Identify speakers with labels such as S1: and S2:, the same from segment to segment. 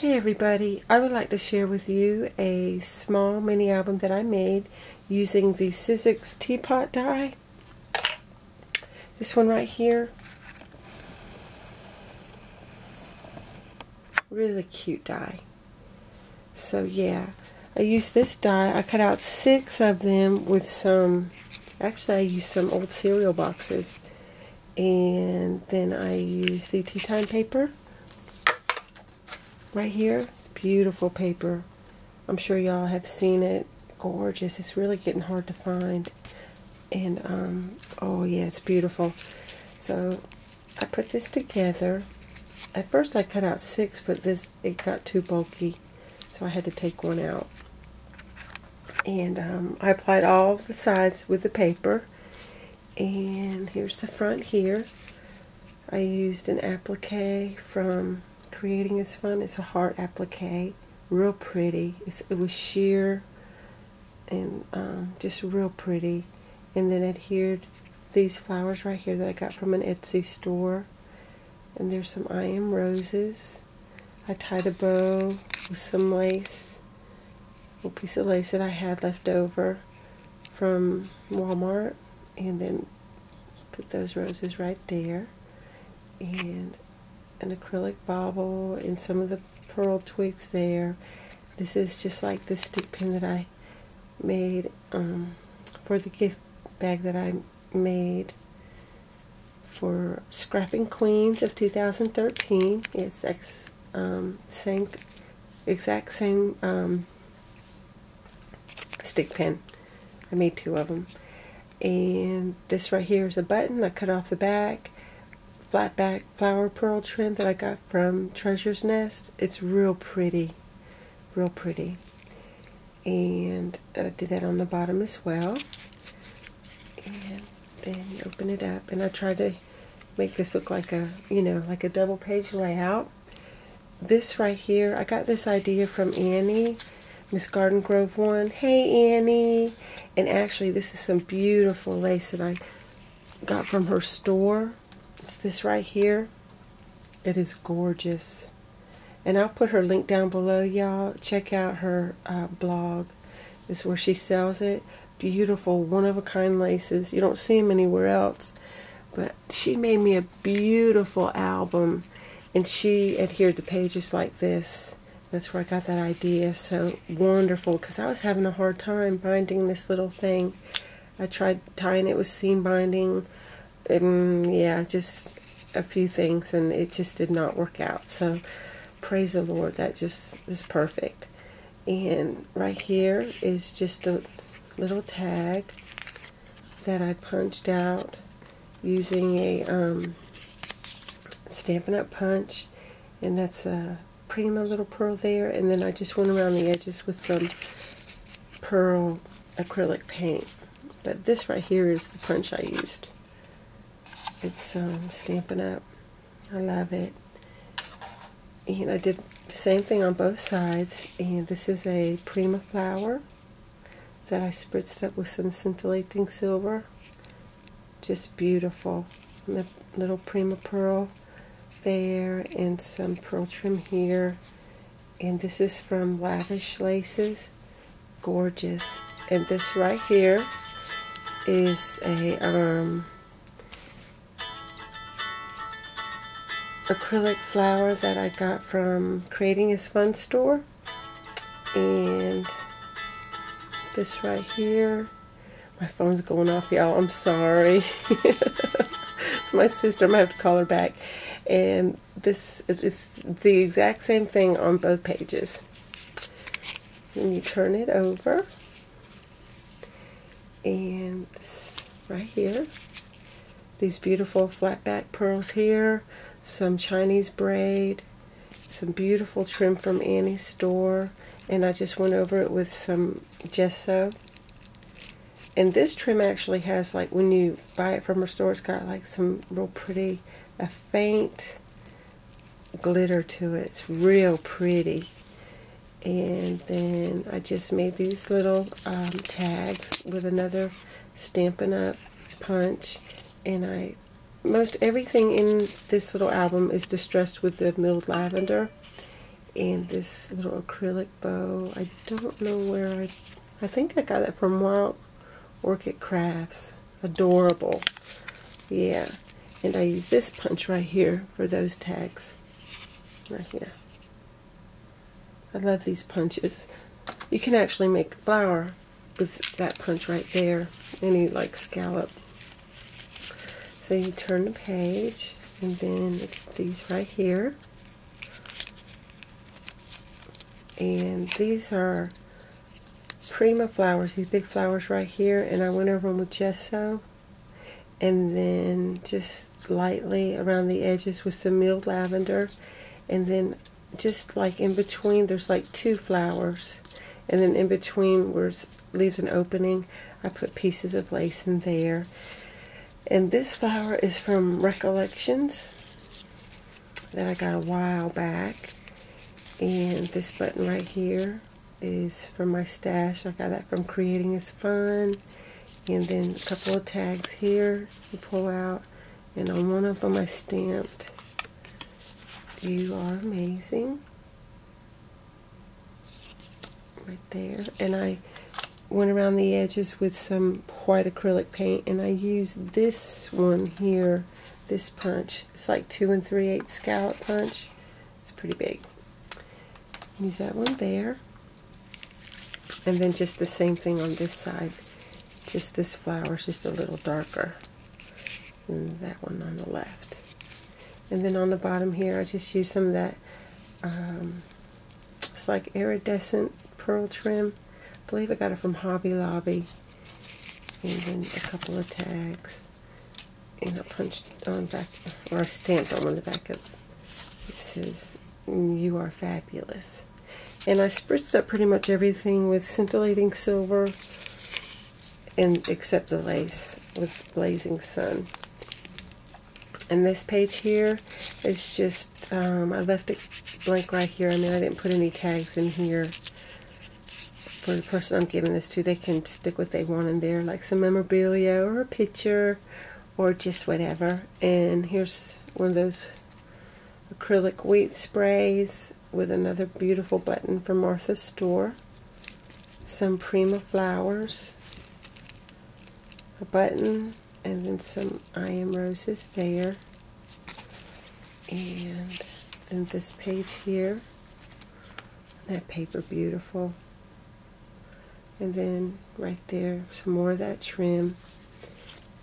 S1: Hey everybody, I would like to share with you a small mini album that I made using the Sizzix Teapot die. This one right here. Really cute die. So yeah, I used this die. I cut out 6 of them with some, actually I used some old cereal boxes. And then I used the tea time paper. Right here, beautiful paper. I'm sure y'all have seen it. Gorgeous. It's really getting hard to find. And oh yeah, it's beautiful. So I put this together. At first I cut out 6, but it got too bulky, so I had to take one out. And I applied all the sides with the paper. And here's the front here. I used an applique from Creating is Fun. It's a heart applique, real pretty. It was sheer and just real pretty. And then adhered these flowers right here that I got from an Etsy store. And there's some I Am Roses. I tied a bow with some lace, a little piece of lace that I had left over from Walmart, and then put those roses right there. And an acrylic bauble and some of the pearl twigs there. This is just like the stick pin that I made for the gift bag that I made for Scrapping Queens of 2013. It's exact same stick pin. I made 2 of them. And this right here is a button I cut off the back. Flat back flower pearl trim that I got from Treasure's Nest. It's real pretty, real pretty. And I did that on the bottom as well. And then you open it up, and I tried to make this look like a, like a double page layout. This right here, I got this idea from Annie, Miss Garden Grove one. Hey Annie! And actually this is some beautiful lace that I got from her store. It's this right here. It is gorgeous. And I'll put her link down below, y'all. Check out her blog. This is where she sells it. Beautiful, one-of-a-kind laces. You don't see them anywhere else. But she made me a beautiful album. And she adhered the pages like this. That's where I got that idea. So wonderful, because I was having a hard time binding this little thing. I tried tying it with seam binding. Yeah, just a few things, and it just did not work out. So praise the Lord, that just is perfect. And right here is just a little tag that I punched out using a Stampin' Up punch, and that's a prima little pearl there. And then I just went around the edges with some pearl acrylic paint. But this right here is the punch I used. It's Stampin' Up. I love it. And I did the same thing on both sides. And this is a prima flower that I spritzed up with some scintillating silver. Just beautiful. And the little prima pearl there, and some pearl trim here. And this is from Lavish Laces. Gorgeous. And this right here is a acrylic flower that I got from Creating is Fun store. And this right here, my phone's going off, y'all, I'm sorry. It's my sister, I'm gonna have to call her back. And this, it's the exact same thing on both pages. And you turn it over, and this right here, these beautiful flat back pearls here, some Chinese braid, some beautiful trim from Annie's store, and I just went over it with some gesso. And this trim actually has, like, when you buy it from her store, it's got like some real pretty, a faint glitter to it. It's real pretty. And then I just made these little tags with another Stampin' Up punch, and most everything in this little album is distressed with the milled lavender. And this little acrylic bow. I don't know where I think I got it from Wild Orchid Crafts. Adorable. Yeah. And I use this punch right here for those tags. Right here. I love these punches. You can actually make a flower with that punch right there. Any like scallop. So you turn the page, and then it's these right here. And these are Prima flowers, these big flowers right here, and I went over them with gesso, and then just lightly around the edges with some milled lavender, and then just like in between there's like 2 flowers, and then in between where it leaves an opening, I put pieces of lace in there. And this flower is from Recollections that I got a while back. And this button right here is from my stash. I got that from Creating is Fun. And then a couple of tags here you pull out. And on one of them I stamped, "You are amazing." Right there. And I went around the edges with some white acrylic paint, and I used this one here, this punch. It's like 2 3/8 scallop punch. It's pretty big. Use that one there, and then just the same thing on this side. Just this flower is just a little darker than that one on the left. And then on the bottom here, I just used some of that. It's like iridescent pearl trim. I believe I got it from Hobby Lobby. And then a couple of tags. And I punched on back, or I stamped on the back of it. It says, "You are fabulous." And I spritzed up pretty much everything with scintillating silver, and except the lace with Blazing Sun. And this page here is just, I left it blank right here. I mean, I didn't put any tags in here. For the person I'm giving this to, they can stick what they want in there, like some memorabilia or a picture or just whatever. And here's one of those acrylic wheat sprays with another beautiful button from Martha's Store. Some Prima flowers, a button, and then some I Am Roses there. And then this page here, that paper beautiful. And then right there, some more of that trim.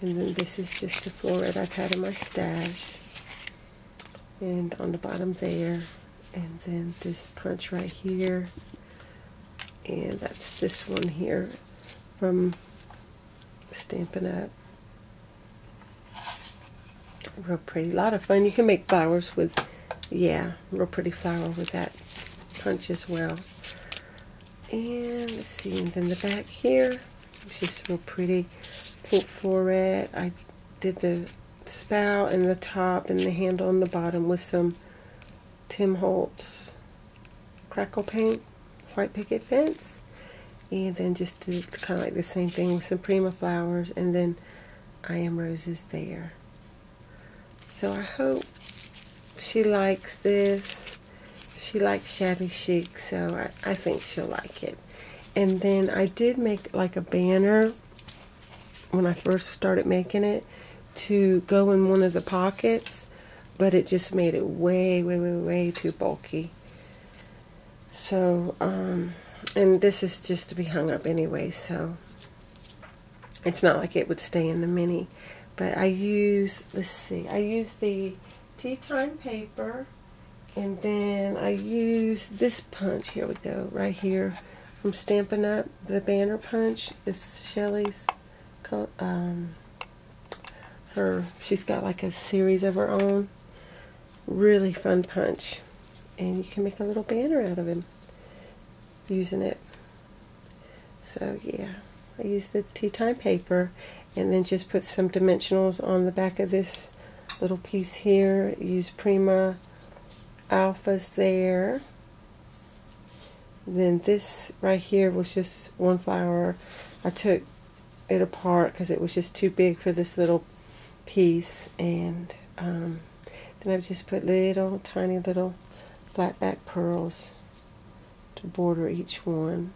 S1: And then this is just a floret I've had in my stash. And on the bottom there. And then this punch right here. And that's this one here from Stampin' Up. Real pretty. A lot of fun. You can make flowers with, yeah, real pretty flower with that punch as well. And let's see, and then the back here, it's just real pretty. Pink floret. I did the spout and the top and the handle on the bottom with some Tim Holtz crackle paint, white picket fence. And then just did kind of like the same thing with some Prima flowers, and then I Am Roses there. So I hope she likes this. She likes shabby chic, so I think she'll like it. And then I did make like a banner when I first started making it to go in one of the pockets, but it just made it way too bulky. So, and this is just to be hung up anyway, so it's not like it would stay in the mini. But I use, let's see, I use the tea time paper, and then I use this punch. Here we go, right here from Stampin' Up. The banner punch is Shelly's. She's got like a series of her own. Really fun punch, and you can make a little banner out of him using it. So yeah, I use the tea time paper, and then just put some dimensionals on the back of this little piece here. Use Prima alphas there. Then this right here was just one flower. I took it apart because it was just too big for this little piece, and then I just put little tiny little flat back pearls to border each one.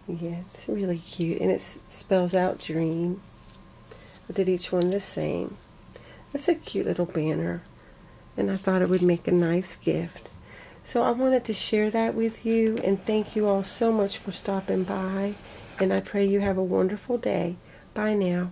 S1: Yeah, it's really cute, and it spells out dream. I did each one the same. That's a cute little banner, and I thought it would make a nice gift. So I wanted to share that with you, and thank you all so much for stopping by, and I pray you have a wonderful day. Bye now.